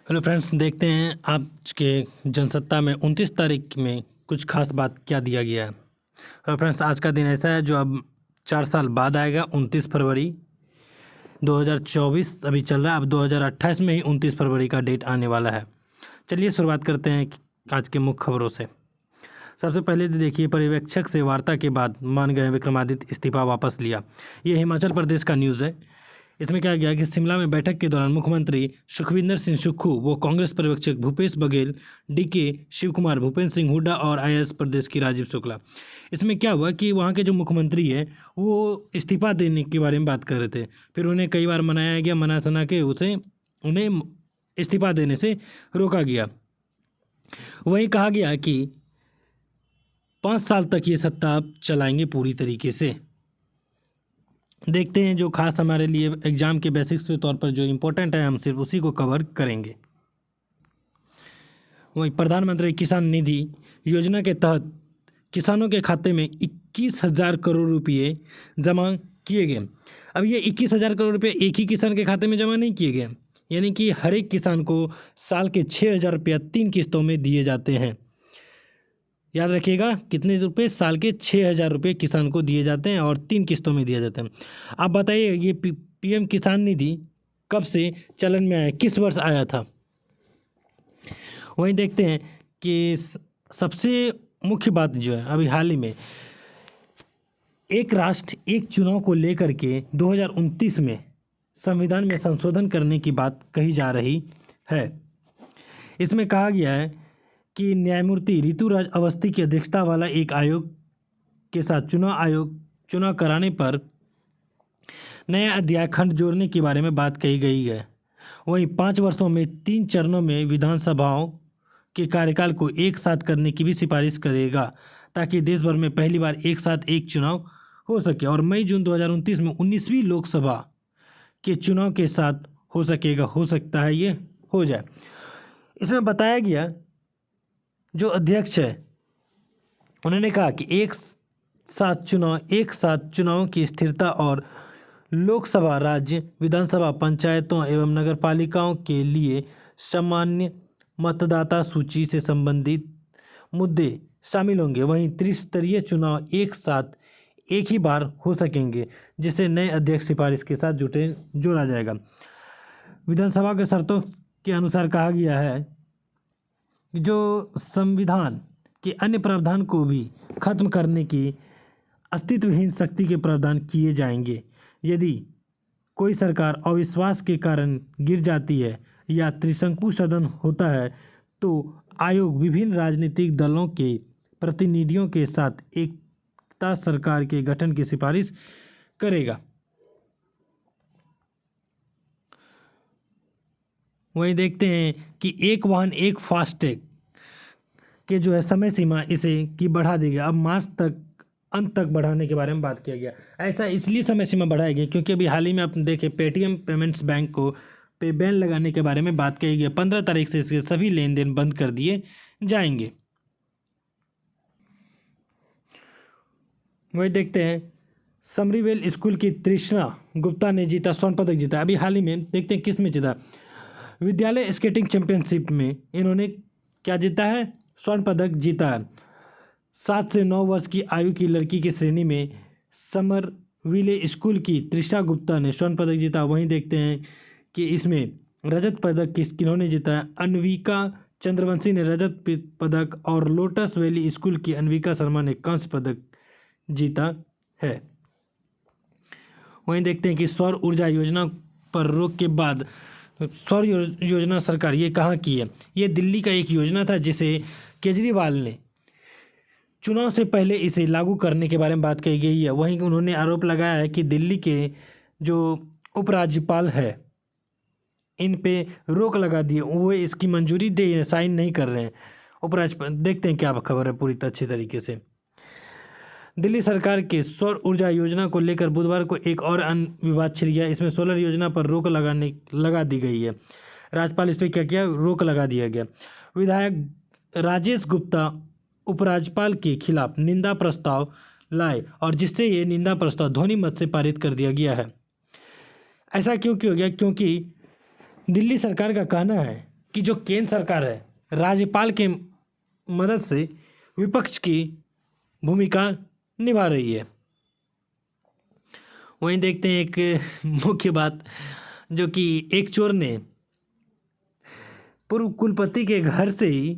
Hello friends, देखते हैं आज के जनसत्ता में 29 तारीख में कुछ खास बात क्या दिया गया है। हेलो फ्रेंड्स, आज का दिन ऐसा है जो अब 4 साल बाद आएगा। 29 फरवरी 2024 अभी चल रहा है। अब 2028 में ही 29 फरवरी का डेट आने वाला है। चलिए शुरुआत करते हैं आज के मुख्य खबरों से। सबसे पहले तो देखिए, पर्यवेक्षक से वार्ता के बाद मान गए विक्रमादित्य इस्तीफा वापस लिया। ये हिमाचल प्रदेश का न्यूज़ है। इसमें क्या गया कि शिमला में बैठक के दौरान मुख्यमंत्री सुखविंदर सिंह सुक्खू, वो कांग्रेस पर्यवेक्षक भूपेश बघेल, डीके शिव कुमार, भूपेंद्र सिंह हुड्डा और आईएएस प्रदेश की राजीव शुक्ला। इसमें क्या हुआ कि वहाँ के जो मुख्यमंत्री है वो इस्तीफा देने के बारे में बात कर रहे थे। फिर उन्हें कई बार मनाया गया, मना सुना के उन्हें इस्तीफा देने से रोका गया। वहीं कहा गया कि 5 साल तक ये सत्ता आप चलाएंगे पूरी तरीके से। देखते हैं जो खास हमारे लिए एग्जाम के बेसिक्स के तौर पर जो इम्पोर्टेंट है, हम सिर्फ उसी को कवर करेंगे। वही प्रधानमंत्री किसान निधि योजना के तहत किसानों के खाते में 21,000 करोड़ रुपये जमा किए गए। अब ये 21,000 करोड़ रुपये एक ही किसान के खाते में जमा नहीं किए गए, यानी कि हर एक किसान को साल के 6,000 रुपया 3 किस्तों में दिए जाते हैं। याद रखिएगा, कितने रुपए? साल के 6,000 रुपये किसान को दिए जाते हैं और 3 किस्तों में दिया जाता है। आप बताइए, ये पीएम किसान निधि कब से चलन में आया, किस वर्ष आया था? वहीं देखते हैं कि सबसे मुख्य बात जो है, अभी हाल ही में एक राष्ट्र एक चुनाव को लेकर के 2029 में संविधान में संशोधन करने की बात कही जा रही है। इसमें कहा गया है कि न्यायमूर्ति ऋतुराज अवस्थी की अध्यक्षता वाला एक आयोग के साथ चुनाव कराने पर नया अध्याय खंड जोड़ने के बारे में बात कही गई है। वहीं 5 वर्षों में 3 चरणों में विधानसभाओं के कार्यकाल को एक साथ करने की भी सिफारिश करेगा, ताकि देश भर में पहली बार एक साथ एक चुनाव हो सके। और मई जून 2029 में 19वीं लोकसभा के चुनाव के साथ हो सकता है ये हो जाए। इसमें बताया गया, जो अध्यक्ष है उन्होंने कहा कि एक साथ चुनावों की स्थिरता और लोकसभा, राज्य विधानसभा, पंचायतों एवं नगरपालिकाओं के लिए सामान्य मतदाता सूची से संबंधित मुद्दे शामिल होंगे। वहीं त्रिस्तरीय चुनाव एक साथ एक ही बार हो सकेंगे, जिसे नए अध्यक्ष सिफारिश के साथ जोड़ा जाएगा। विधानसभा के शर्तों के अनुसार कहा गया है जो संविधान के अन्य प्रावधान को भी खत्म करने की अस्तित्वहीन शक्ति के प्रावधान किए जाएंगे। यदि कोई सरकार अविश्वास के कारण गिर जाती है या त्रिशंकु सदन होता है, तो आयोग विभिन्न राजनीतिक दलों के प्रतिनिधियों के साथ एकता सरकार के गठन की सिफारिश करेगा। वहीं देखते हैं कि एक वाहन एक फास्टैग के जो है समय सीमा इसे की बढ़ा दी गई। अब मार्च तक, अंत तक बढ़ाने के बारे में बात किया गया। ऐसा इसलिए समय सीमा बढ़ाई गई क्योंकि अभी हाल ही में आपने देखे पेटीएम पेमेंट्स बैंक को पे बैन लगाने के बारे में बात कही गई। 15 तारीख से इसके सभी लेन देन बंद कर दिए जाएंगे। वही देखते हैं, समरीवेल स्कूल की तृष्णा गुप्ता ने जीता स्वर्ण पदक जीता। अभी हाल ही में देखते हैं किस में जीता। विद्यालय स्केटिंग चैंपियनशिप में इन्होंने क्या जीता है? स्वर्ण पदक जीता है। 7 से 9 वर्ष की आयु की लड़की की श्रेणी में समरविले स्कूल की तृष्णा गुप्ता ने स्वर्ण पदक जीता। वहीं देखते हैं कि इसमें रजत पदक किन्होंने जीता है? अनविका चंद्रवंशी ने रजत पदक और लोटस वैली स्कूल की अनविका शर्मा ने कांस्य पदक जीता है। वहीं देखते हैं कि सौर ऊर्जा योजना पर रोक के बाद सौर योजना सरकार ये कहाँ की है? ये दिल्ली का एक योजना था जिसे केजरीवाल ने चुनाव से पहले इसे लागू करने के बारे में बात कही गई है। वहीं उन्होंने आरोप लगाया है कि दिल्ली के जो उपराज्यपाल है इन पे रोक लगा दी है, वो इसकी मंजूरी दे साइन नहीं कर रहे हैं उपराज्यपाल। देखते हैं क्या खबर है पूरी अच्छी तरीके से। दिल्ली सरकार के सौर ऊर्जा योजना को लेकर बुधवार को एक और अन्य विवाद छिड़ गया। इसमें सोलर योजना पर रोक लगा दी गई है। राज्यपाल इस पर क्या किया? रोक लगा दिया गया। विधायक राजेश गुप्ता उपराज्यपाल के खिलाफ निंदा प्रस्ताव लाए और जिससे ये निंदा प्रस्ताव ध्वनि मत से पारित कर दिया गया है। ऐसा क्यों हो गया? क्योंकि दिल्ली सरकार का कहना है कि जो केंद्र सरकार है राज्यपाल के मदद से विपक्ष की भूमिका निभा रही है। वहीं देखते हैं एक मुख्य बात, जो कि एक चोर ने पूर्व कुलपति के घर से ही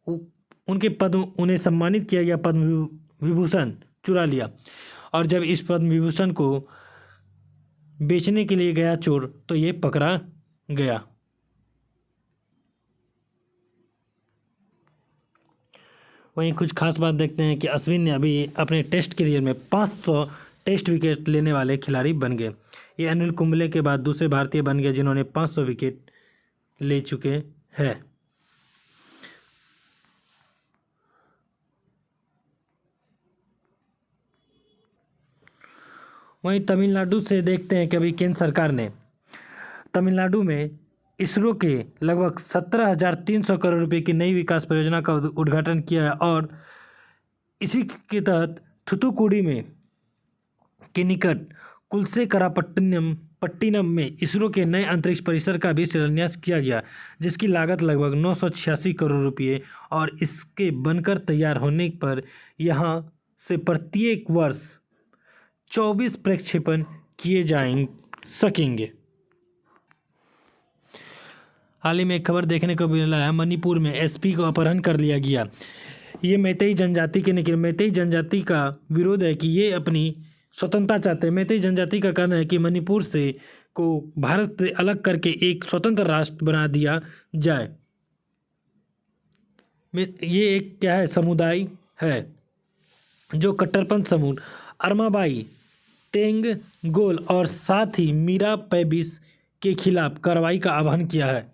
उनके उन्हें सम्मानित किया गया पद्म विभूषण चुरा लिया, और जब इस पद्म विभूषण को बेचने के लिए गया चोर तो ये पकड़ा गया। वहीं कुछ खास बात देखते हैं कि अश्विन ने अभी अपने टेस्ट करियर में 500 टेस्ट विकेट लेने वाले खिलाड़ी बन गए। ये अनिल कुंबले के बाद दूसरे भारतीय बन गए जिन्होंने 500 विकेट ले चुके हैं। वहीं तमिलनाडु से देखते हैं कि अभी केंद्र सरकार ने तमिलनाडु में इसरो के लगभग 17,300 करोड़ रुपए की नई विकास परियोजना का उद्घाटन किया है, और इसी के तहत थुथुकुडी में के निकट कुलसेकरापट्टिनम में इसरो के नए अंतरिक्ष परिसर का भी शिलान्यास किया गया, जिसकी लागत लगभग 986 करोड़ रुपये, और इसके बनकर तैयार होने पर यहाँ से प्रत्येक वर्ष 24 प्रक्षेपण किए सकेंगे। हाल ही में एक खबर देखने को मिला है, मणिपुर में एसपी को अपहरण कर लिया गया। ये मैतेई जनजाति के निकल मैतेई जनजाति का विरोध है कि ये अपनी स्वतंत्रता चाहते हैं। मैतेई जनजाति का कहना है कि मणिपुर से को भारत से अलग करके एक स्वतंत्र राष्ट्र बना दिया जाए। ये एक क्या है, समुदाय है जो कट्टरपंथ समूह अरमाबाई तेंगगोल और साथ ही मीरा पैबिस के खिलाफ कार्रवाई का आह्वान किया है।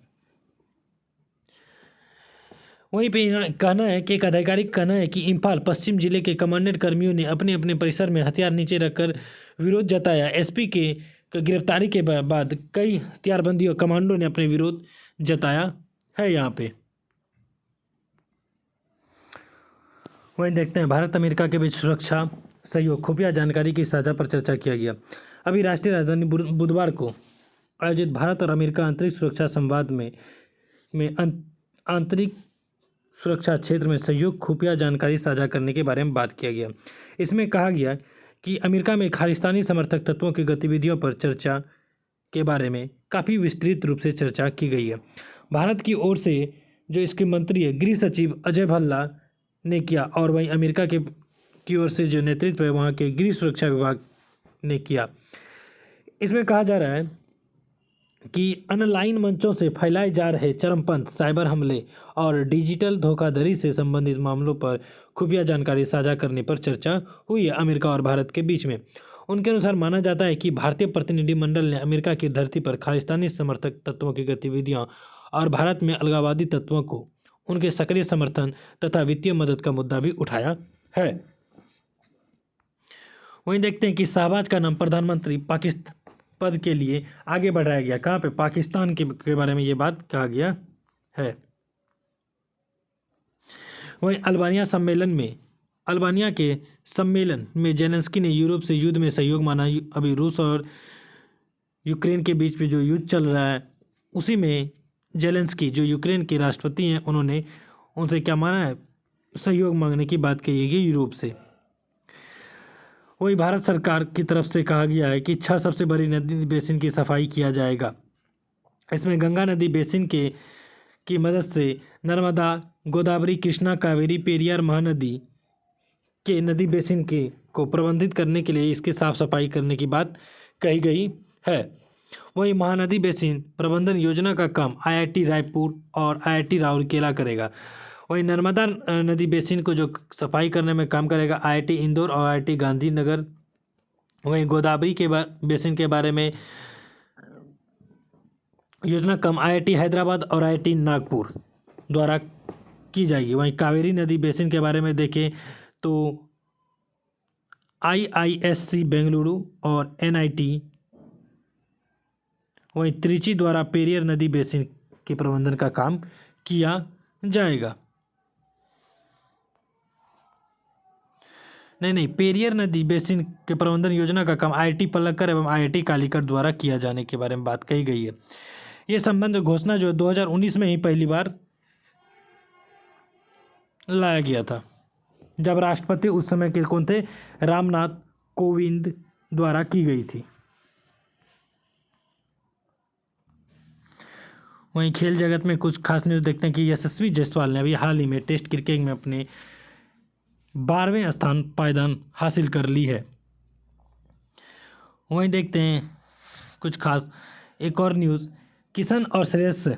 वहीं पे कहना है कि एक आधिकारिक कहना है कि इम्फाल पश्चिम जिले के कमांडेंट कर्मियों ने अपने अपने परिसर में हथियार नीचे रखकर विरोध जताया। एसपी के गिरफ्तारी के बाद कई हथियारबंदी और कमांडो ने अपने विरोध जताया है यहाँ पे। वहीं देखते हैं भारत अमेरिका के बीच सुरक्षा सहयोग खुफिया जानकारी की साझा पर चर्चा किया गया। अभी राष्ट्रीय राजधानी बुधवार को आयोजित भारत और अमेरिका अंतरिक्ष सुरक्षा संवाद में आंतरिक सुरक्षा क्षेत्र में सहयोग खुफिया जानकारी साझा करने के बारे में बात किया गया। इसमें कहा गया कि अमेरिका में खालिस्तानी समर्थक तत्वों की गतिविधियों पर चर्चा के बारे में काफ़ी विस्तृत रूप से चर्चा की गई है। भारत की ओर से जो इसके मंत्री है गृह सचिव अजय भल्ला ने किया, और वहीं अमेरिका की ओर से जो नेतृत्व है वहाँ के गृह सुरक्षा विभाग ने किया। इसमें कहा जा रहा है कि ऑनलाइन मंचों से फैलाए जा रहे चरमपंथ, साइबर हमले और डिजिटल धोखाधड़ी से संबंधित मामलों पर खुफिया जानकारी साझा करने पर चर्चा हुई है अमेरिका और भारत के बीच में। उनके अनुसार माना जाता है कि भारतीय प्रतिनिधिमंडल ने अमेरिका की धरती पर खालिस्तानी समर्थक तत्वों की गतिविधियां और भारत में अलगाववादी तत्वों को उनके सक्रिय समर्थन तथा वित्तीय मदद का मुद्दा भी उठाया है। वहीं देखते हैं कि शहबाज का नाम प्रधानमंत्री पाकिस्तान पद के लिए आगे बढ़ाया गया। कहाँ पे? पाकिस्तान के बारे में ये बात कहा गया है। वहीं अल्बानिया के सम्मेलन में जेलेंस्की ने यूरोप से युद्ध में सहयोग माना। अभी रूस और यूक्रेन के बीच में जो युद्ध चल रहा है उसी में जेलेंस्की जो यूक्रेन के राष्ट्रपति हैं उन्होंने उनसे क्या माना है, सहयोग मांगने की बात कही गई यूरोप से। वही भारत सरकार की तरफ से कहा गया है कि 6 सबसे बड़ी नदी बेसिन की सफाई किया जाएगा। इसमें गंगा नदी बेसिन की मदद से नर्मदा, गोदावरी, कृष्णा, कावेरी, पेरियार महानदी के नदी बेसिन को प्रबंधित करने के लिए इसकी साफ सफाई करने की बात कही गई है। वही महानदी बेसिन प्रबंधन योजना का काम आईआईटी रायपुर और आईआईटी राउरकेला करेगा। वही नर्मदा नदी बेसिन को जो सफाई करने में काम करेगा आईआईटी इंदौर और आईआईटी गांधीनगर। वहीं गोदावरी के बेसिन के बारे में योजना काम आईआईटी हैदराबाद और आईआईटी नागपुर द्वारा की जाएगी। वहीं कावेरी नदी बेसिन के बारे में देखें तो आईआईएससी बेंगलुरु और एनआईटी वहीं त्रिची द्वारा पेरियर नदी बेसिन के प्रबंधन का काम किया जाएगा। नहीं, पेरियर नदी बेसिन के प्रबंधन योजना का काम आईआईटी पलक्कड़ एवं आईआईटी कालीकट द्वारा किया जाने के बारे में बात कही गई है। ये संबंध घोषणा जो 2019 में ही पहली बार लाया गया था, जब राष्ट्रपति उस समय के कौन थे, रामनाथ कोविंद द्वारा की गई थी। वहीं खेल जगत में कुछ खास न्यूज़ देखते हैं कि यशस्वी जायसवाल ने अभी हाल ही में टेस्ट क्रिकेट में अपने 12वें स्थान पायदान हासिल कर ली है। वहीं देखते हैं कुछ खास एक और न्यूज़, किशन और श्रेयस,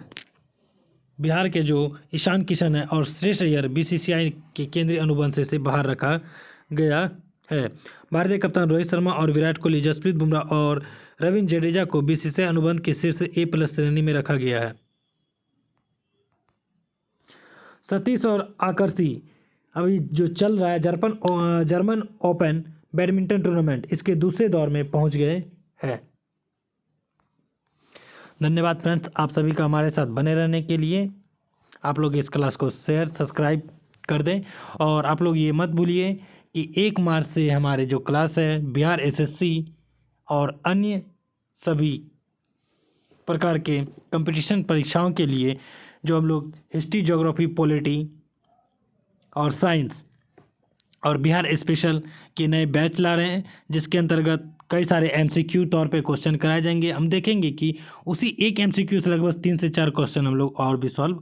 बिहार के जो ईशान किशन है और श्रेयस अय्यर बीसीसीआई के केंद्रीय अनुबंध से बाहर रखा गया है। भारतीय कप्तान रोहित शर्मा और विराट कोहली, जसप्रीत बुमराह और रविंद्र जडेजा को बीसीसीआई अनुबंध के शीर्ष A+ श्रेणी में रखा गया है। सतीश और आकर्षी अभी जो चल रहा है जर्मन ओपन बैडमिंटन टूर्नामेंट, इसके दूसरे दौर में पहुंच गए हैं। धन्यवाद फ्रेंड्स, आप सभी का हमारे साथ बने रहने के लिए। आप लोग इस क्लास को शेयर सब्सक्राइब कर दें और आप लोग ये मत भूलिए कि 1 मार्च से हमारे जो क्लास है बिहार SSC और अन्य सभी प्रकार के कंपटीशन परीक्षाओं के लिए जो हम लोग हिस्ट्री, ज्योग्राफी, पॉलिटी और साइंस और बिहार स्पेशल के नए बैच ला रहे हैं, जिसके अंतर्गत कई सारे MCQ तौर पे क्वेश्चन कराए जाएंगे। हम देखेंगे कि उसी एक MCQ से लगभग 3 से 4 क्वेश्चन हम लोग और भी सॉल्व